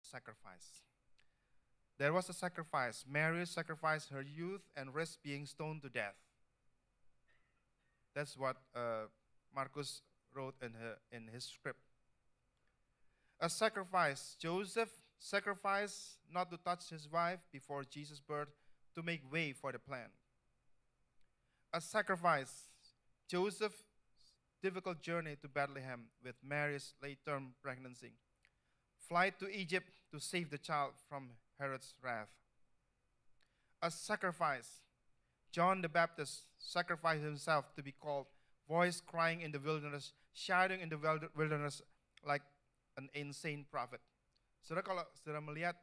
sacrifice. There was a sacrifice. Mary sacrificed her youth and risked being stoned to death. That's what Marcus wrote in his script. A sacrifice. Joseph sacrificed not to touch his wife before Jesus' birth to make way for the plan. A sacrifice. Joseph's difficult journey to Bethlehem with Mary's late-term pregnancy. Flight to Egypt to save the child from Herod's wrath. A sacrifice. John the Baptist sacrificed himself to be called voice crying in the wilderness, shouting in the wilderness like an insane prophet. Saudara, kalau saudara melihat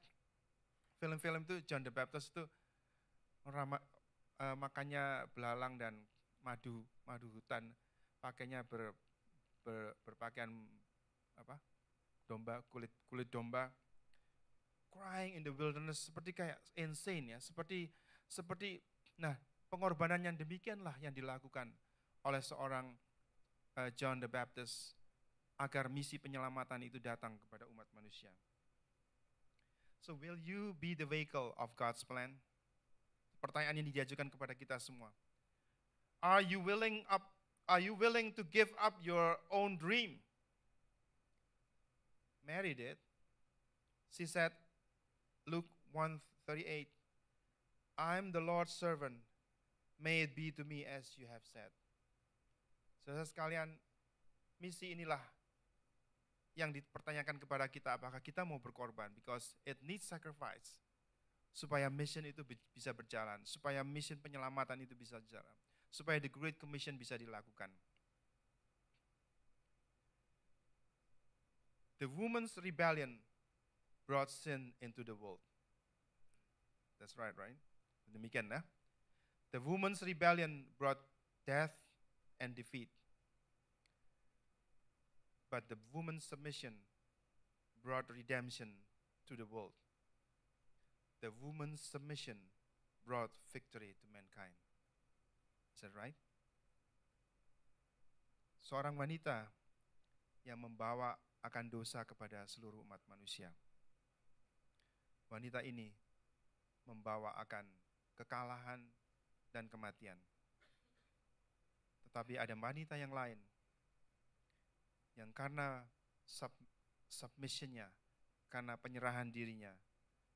film-film itu, John the Baptist itu makannya belalang dan madu hutan, pakainya berpakaian domba, kulit domba, crying in the wilderness, seperti kayak insane ya, seperti nah, pengorbanan yang demikianlah yang dilakukan oleh seorang John the Baptist agar misi penyelamatan itu datang kepada umat manusia. So will you be the vehicle of God's plan? Pertanyaan yang diajukan kepada kita semua. Are you willing to give up your own dream? Mary did. She said, Luke 1:38, I'm the Lord's servant. May it be to me as you have said. Saudara sekalian, misi inilah yang dipertanyakan kepada kita, apakah kita mau berkorban, because it needs sacrifice, supaya mission itu bisa berjalan, supaya mission penyelamatan itu bisa berjalan, supaya the Great Commission bisa dilakukan. The woman's rebellion brought sin into the world. That's right? Demikian ya. The woman's rebellion brought death and defeat. But the woman's submission brought redemption to the world. The woman's submission brought victory to mankind. Is that right? Seorang wanita yang membawa akan dosa kepada seluruh umat manusia. Wanita ini membawa akan kekalahan dan kematian. Tetapi ada wanita yang lain yang karena submissionnya, karena penyerahan dirinya,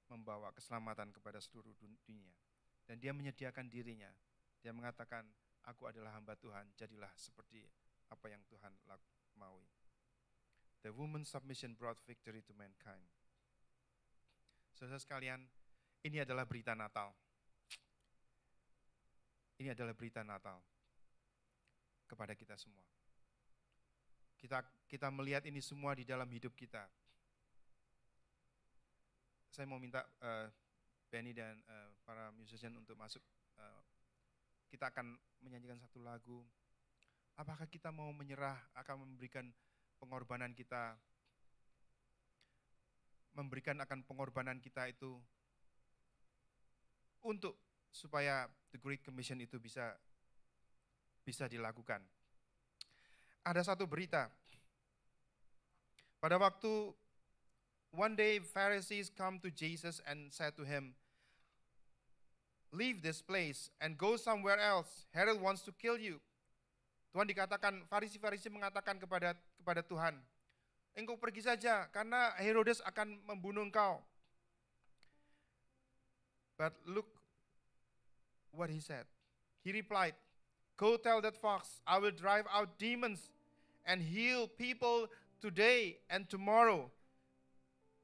membawa keselamatan kepada seluruh dunia. Dan dia menyediakan dirinya. Dia mengatakan, aku adalah hamba Tuhan, jadilah seperti apa yang Tuhan maui. The woman's submission brought victory to mankind. Saudara sekalian, ini adalah berita Natal. Ini adalah berita Natal kepada kita semua. Kita melihat ini semua di dalam hidup kita. Saya mau minta Benny dan para musician untuk masuk. Kita akan menyanyikan satu lagu. Apakah kita mau menyerah, akan memberikan pengorbanan kita, memberikan akan pengorbanan kita itu untuk supaya the Great Commission itu bisa dilakukan. Ada satu berita. Pada waktu one day Pharisees come to Jesus and said to him, leave this place and go somewhere else. Herod wants to kill you. Tuhan dikatakan, Farisi mengatakan kepada Tuhan, engkau pergi saja karena Herodes akan membunuh engkau. But look what he said. He replied, go tell that fox, I will drive out demons and heal people today and tomorrow.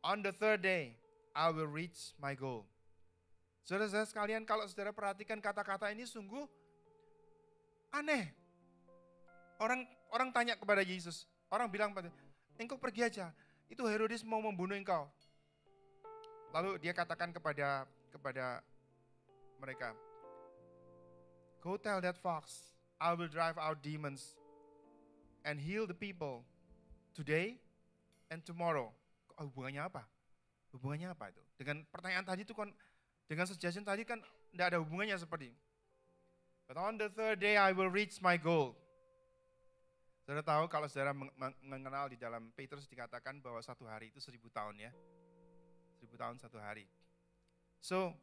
On the third day, I will reach my goal. Saudara-saudara sekalian, kalau saudara perhatikan kata-kata ini sungguh aneh. Orang tanya kepada Yesus, orang bilang pada, engkau pergi aja, itu Herodes mau membunuh engkau. Lalu dia katakan kepada mereka, go tell that fox, I will drive out demons and heal the people today and tomorrow. Hubungannya apa? Hubungannya apa itu? Dengan pertanyaan tadi itu kan, dengan suggestion tadi kan tidak ada hubungannya seperti. But on the third day I will reach my goal. Saudara tahu kalau saudara mengenal di dalam Petrus dikatakan bahwa satu hari itu 1000 tahun ya. tahun satu hari. So,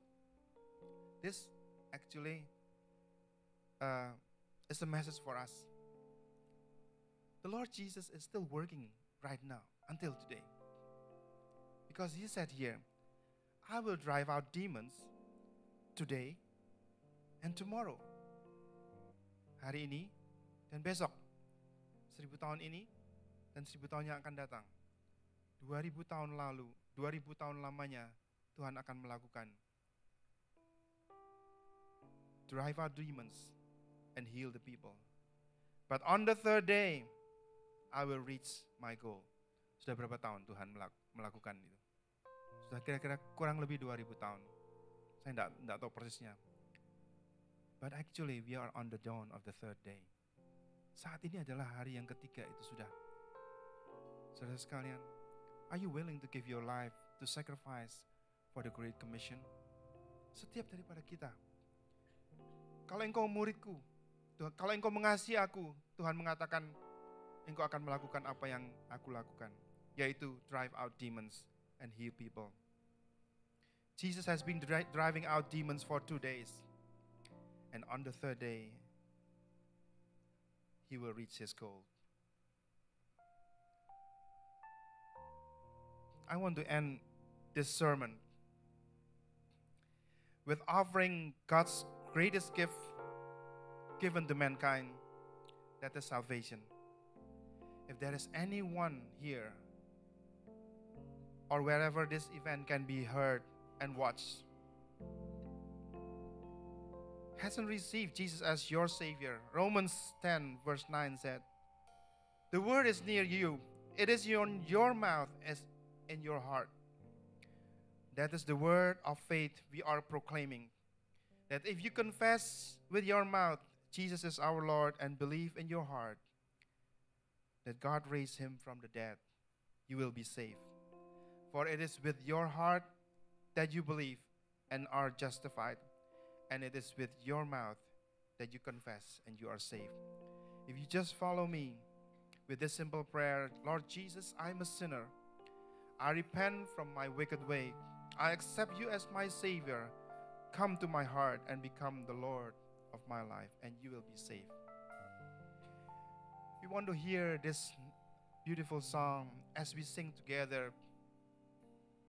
this actually is a message for us. The Lord Jesus is still working right now, until today. Because He said here, I will drive out demons today and tomorrow. Hari ini dan besok. 1000 tahun ini dan 1000 tahun yang akan datang. 2000 tahun lalu, 2000 tahun lamanya Tuhan akan melakukan. Drive out demons and heal the people. But on the third day, I will reach my goal. Sudah berapa tahun Tuhan melakukan itu? Sudah kira-kira kurang lebih 2000 tahun. Saya tidak tahu persisnya. But actually we are on the dawn of the third day. Saat ini adalah hari yang ketiga itu sudah. Saudara sekalian, are you willing to give your life to sacrifice for the Great Commission? Setiap daripada kita. Kalau engkau muridku, kalau engkau mengasihi aku, Tuhan mengatakan, engkau akan melakukan apa yang aku lakukan, yaitu drive out demons and heal people. Jesus has been driving out demons for 2 days. And on the third day, He will reach His goal. I want to end this sermon with offering God's greatest gift given to mankind, that is salvation. If there is anyone here or wherever this event can be heard and watched, hasn't received Jesus as your Savior, Romans 10 verse 9 said, the word is near you, it is in your mouth as in your heart. That is the word of faith we are proclaiming. That if you confess with your mouth Jesus is our Lord and believe in your heart that God raised Him from the dead, you will be saved. For it is with your heart that you believe and are justified, and it is with your mouth that you confess and you are saved. If you just follow me with this simple prayer, Lord Jesus, I'm a sinner. I repent from my wicked way. I accept you as my Savior. Come to my heart and become the Lord of my life, and you will be saved. We want to hear this beautiful song as we sing together.